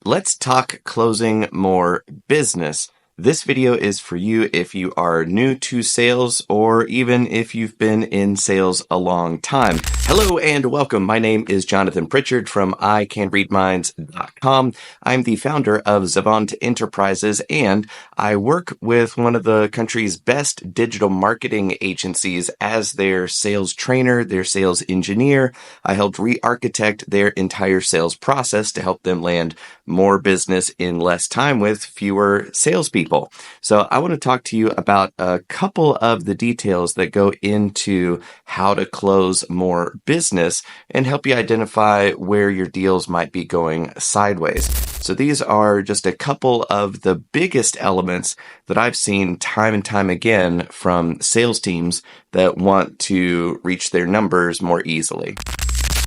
Let's talk closing more business. This video is for you if you are new to sales or even if you've been in sales a long time. Hello and welcome. My name is Jonathan Pritchard from icanreadminds.com. I'm the founder of Zavant Enterprises, and I work with one of the country's best digital marketing agencies as their sales trainer, their sales engineer. I helped re-architect their entire sales process to help them land more business in less time with fewer salespeople. So I want to talk to you about a couple of the details that go into how to close more business and help you identify where your deals might be going sideways. So these are just a couple of the biggest elements that I've seen time and time again from sales teams that want to reach their numbers more easily.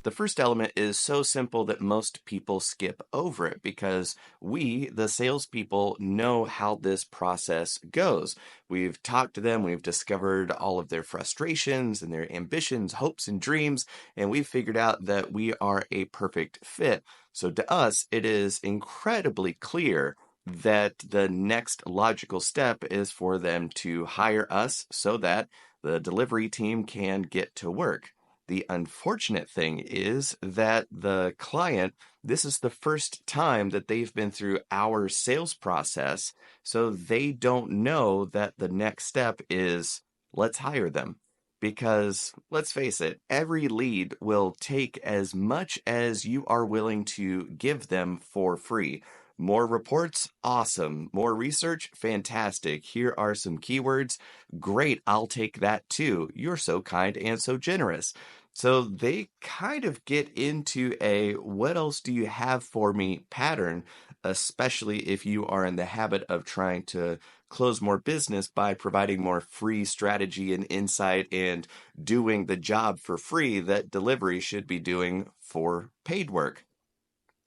The first element is so simple that most people skip over it because we, the salespeople, know how this process goes. We've talked to them, we've discovered all of their frustrations and their ambitions, hopes, and dreams, and we've figured out that we are a perfect fit. So to us, it is incredibly clear that the next logical step is for them to hire us so that the delivery team can get to work. The unfortunate thing is that the client, this is the first time that they've been through our sales process, so they don't know that the next step is let's hire them. Because let's face it, every lead will take as much as you are willing to give them for free. More reports? Awesome. More research? Fantastic. Here are some keywords. Great, I'll take that too. You're so kind and so generous. So they kind of get into a what else do you have for me pattern, especially if you are in the habit of trying to close more business by providing more free strategy and insight and doing the job for free that delivery should be doing for paid work.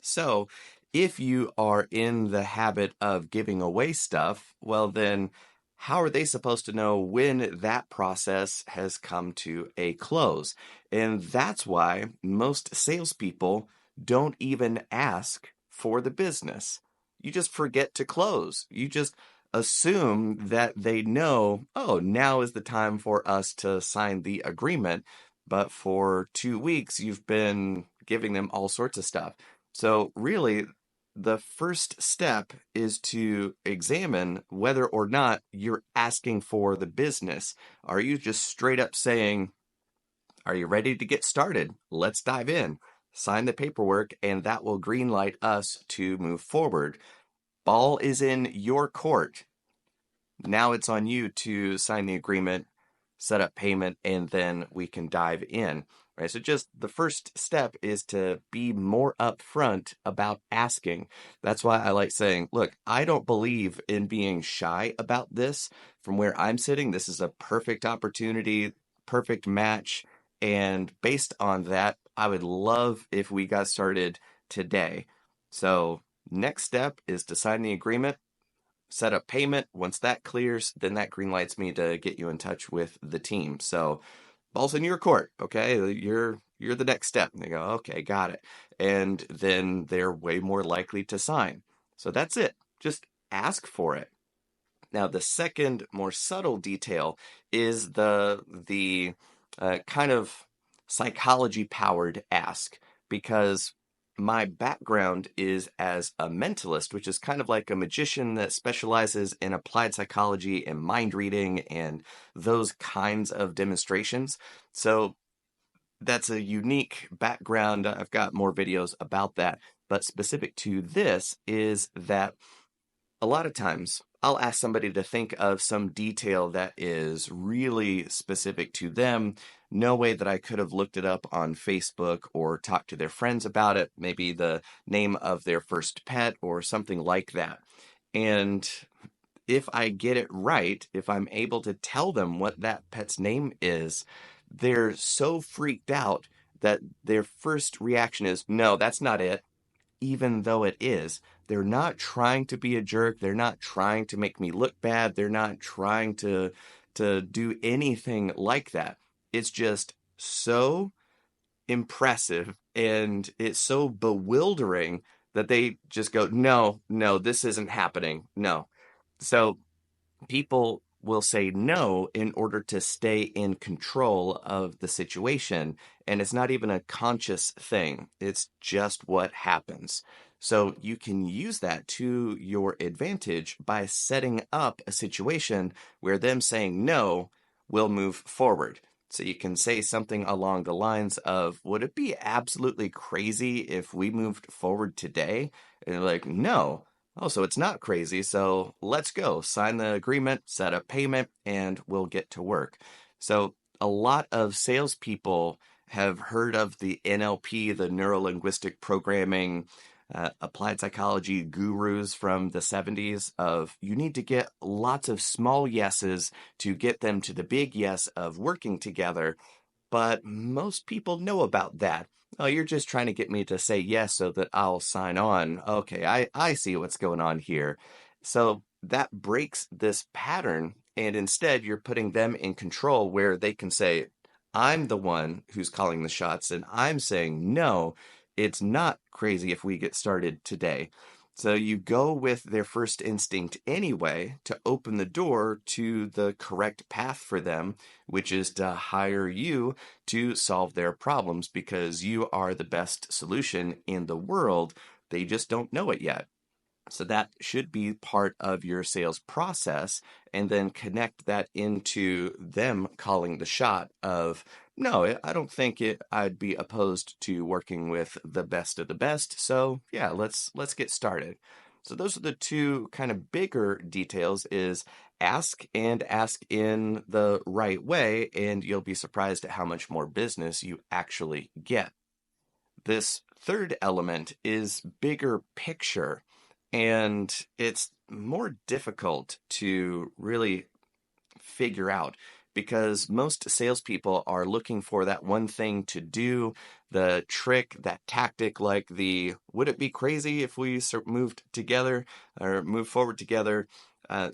So if you are in the habit of giving away stuff, well, then how are they supposed to know when that process has come to a close? And that's why most salespeople don't even ask for the business. You just forget to close. You just assume that they know, oh, now is the time for us to sign the agreement. But for 2 weeks, you've been giving them all sorts of stuff. So really, the first step is to examine whether or not you're asking for the business. Are you just straight up saying, are you ready to get started? Let's dive in. Sign the paperwork, and that will greenlight us to move forward. Ball is in your court. Now it's on you to sign the agreement, set up payment, and then we can dive in. Right? So just the first step is to be more upfront about asking. That's why I like saying, look, I don't believe in being shy about this. From where I'm sitting, this is a perfect opportunity, perfect match. And based on that, I would love if we got started today. So next step is to sign the agreement, set up payment. Once that clears, then that green lights me to get you in touch with the team. So ball's in your court, okay? You're the next step. And they go, okay, got it. And then they're way more likely to sign. So that's it. Just ask for it. Now, the second, more subtle detail is the kind of psychology-powered ask, because my background is as a mentalist, which is kind of like a magician that specializes in applied psychology and mind reading and those kinds of demonstrations. So that's a unique background. I've got more videos about that. But specific to this is that a lot of times I'll ask somebody to think of some detail that is really specific to them. No way that I could have looked it up on Facebook or talked to their friends about it, maybe the name of their first pet or something like that. And if I get it right, if I'm able to tell them what that pet's name is, they're so freaked out that their first reaction is, no, that's not it, even though it is. They're not trying to be a jerk. They're not trying to make me look bad. They're not trying to do anything like that. It's just so impressive and it's so bewildering that they just go, no, no, this isn't happening. No. So people will say no in order to stay in control of the situation. And it's not even a conscious thing, it's just what happens. So you can use that to your advantage by setting up a situation where them saying no will move forward. So you can say something along the lines of, would it be absolutely crazy if we moved forward today? And they're like, no. Oh, so it's not crazy. So let's go. Sign the agreement, set up payment, and we'll get to work. So a lot of salespeople have heard of the NLP, the neuro linguistic programming, applied psychology gurus from the 70s of you need to get lots of small yeses to get them to the big yes of working together. But most people know about that. Oh, you're just trying to get me to say yes so that I'll sign on. Okay, I see what's going on here. So that breaks this pattern, and instead you're putting them in control where they can say, I'm the one who's calling the shots, and I'm saying, no, it's not crazy if we get started today. So you go with their first instinct anyway to open the door to the correct path for them, which is to hire you to solve their problems because you are the best solution in the world. They just don't know it yet. So that should be part of your sales process, and then connect that into them calling the shot of, no, I don't think I'd be opposed to working with the best of the best. So yeah, let's get started. So those are the two kind of bigger details is ask and ask in the right way, and you'll be surprised at how much more business you actually get. This third element is bigger picture, and it's more difficult to really figure out because most salespeople are looking for that one thing to do, the trick, that tactic, like the would it be crazy if we moved together or move forward together?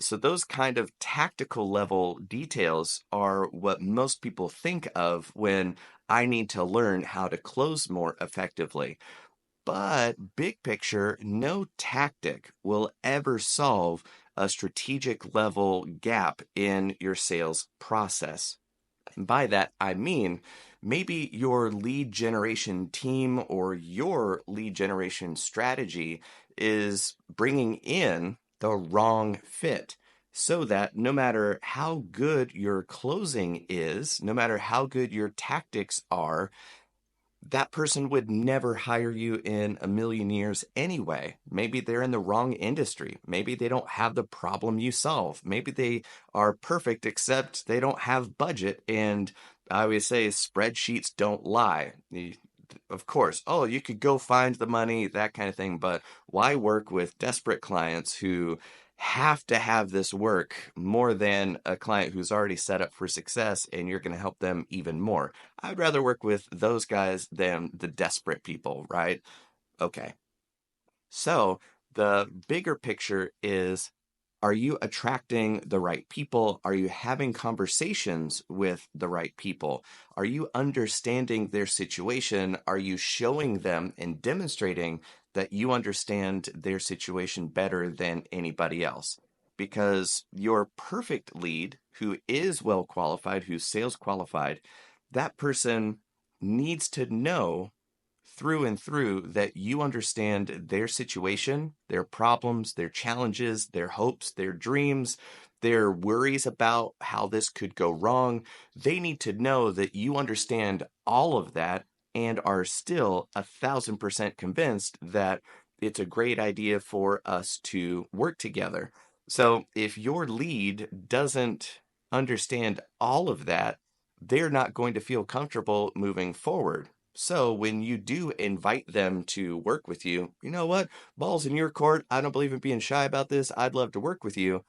So those kind of tactical level details are what most people think of when I need to learn how to close more effectively. But big picture, no tactic will ever solve a strategic level gap in your sales process. And by that, I mean maybe your lead generation team or your lead generation strategy is bringing in the wrong fit. So that no matter how good your closing is, no matter how good your tactics are, that person would never hire you in a million years anyway. Maybe they're in the wrong industry. Maybe they don't have the problem you solve. Maybe they are perfect, except they don't have budget. And I always say spreadsheets don't lie. Of course, oh, you could go find the money, that kind of thing. But why work with desperate clients who have to have this work more than a client who's already set up for success and you're going to help them even more? I'd rather work with those guys than the desperate people, right? Okay. So the bigger picture is, are you attracting the right people? Are you having conversations with the right people? Are you understanding their situation? Are you showing them and demonstrating that you understand their situation better than anybody else? Because your perfect lead, who is well qualified, who's sales qualified, that person needs to know through and through that you understand their situation, their problems, their challenges, their hopes, their dreams, their worries about how this could go wrong. They need to know that you understand all of that and are still 1,000% convinced that it's a great idea for us to work together. So if your lead doesn't understand all of that, they're not going to feel comfortable moving forward. So when you do invite them to work with you, you know what? Ball's in your court. I don't believe in being shy about this. I'd love to work with you.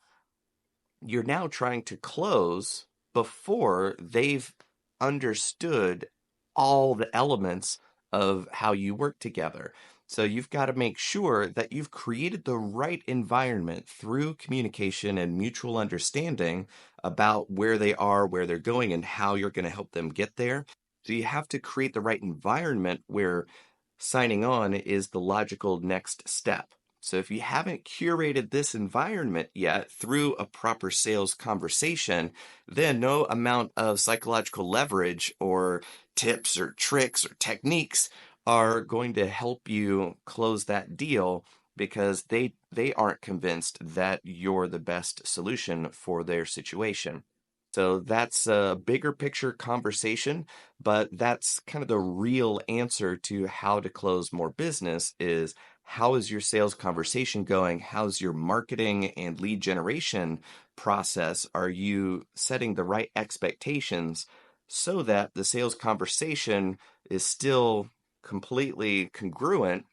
You're now trying to close before they've understood all the elements of how you work together. So you've got to make sure that you've created the right environment through communication and mutual understanding about where they are, where they're going, and how you're going to help them get there. So you have to create the right environment where Signing on is the logical next step. So if you haven't curated this environment yet through a proper sales conversation, then no amount of psychological leverage or tips or tricks or techniques are going to help you close that deal because they aren't convinced that you're the best solution for their situation. So that's a bigger picture conversation, but that's kind of the real answer to how to close more business is how is your sales conversation going? How's your marketing and lead generation process? Are you setting the right expectations so that the sales conversation is still completely congruent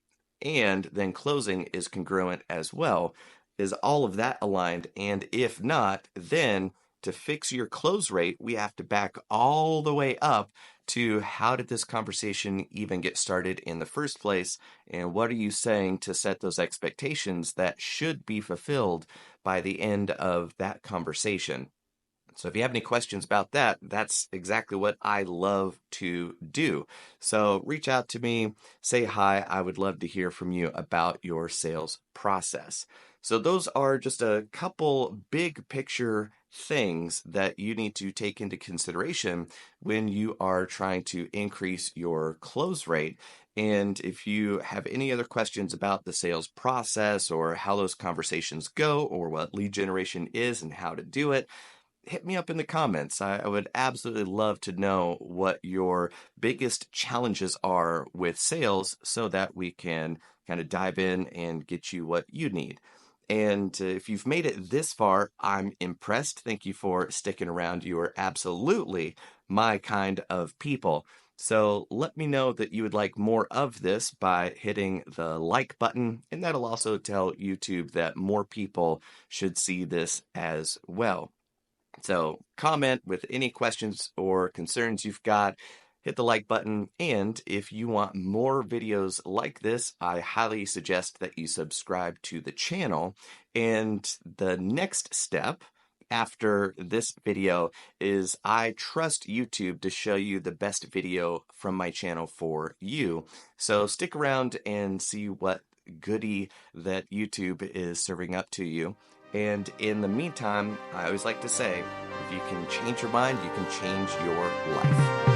and then closing is congruent as well? Is all of that aligned? And if not, then to fix your close rate, we have to back all the way up to how did this conversation even get started in the first place? And what are you saying to set those expectations that should be fulfilled by the end of that conversation? So if you have any questions about that, that's exactly what I love to do. So reach out to me, say hi. I would love to hear from you about your sales process. So those are just a couple big picture things that you need to take into consideration when you are trying to increase your close rate. And if you have any other questions about the sales process or how those conversations go or what lead generation is and how to do it, hit me up in the comments. I would absolutely love to know what your biggest challenges are with sales so that we can kind of dive in and get you what you need. And if you've made it this far, I'm impressed. Thank you for sticking around. You are absolutely my kind of people. So let me know that you would like more of this by hitting the like button, and that'll also tell YouTube that more people should see this as well. So comment with any questions or concerns you've got, hit the like button, and if you want more videos like this, I highly suggest that you subscribe to the channel. And the next step after this video is I trust YouTube to show you the best video from my channel for you. So stick around and see what goodie that YouTube is serving up to you. And in the meantime, I always like to say, if you can change your mind, you can change your life.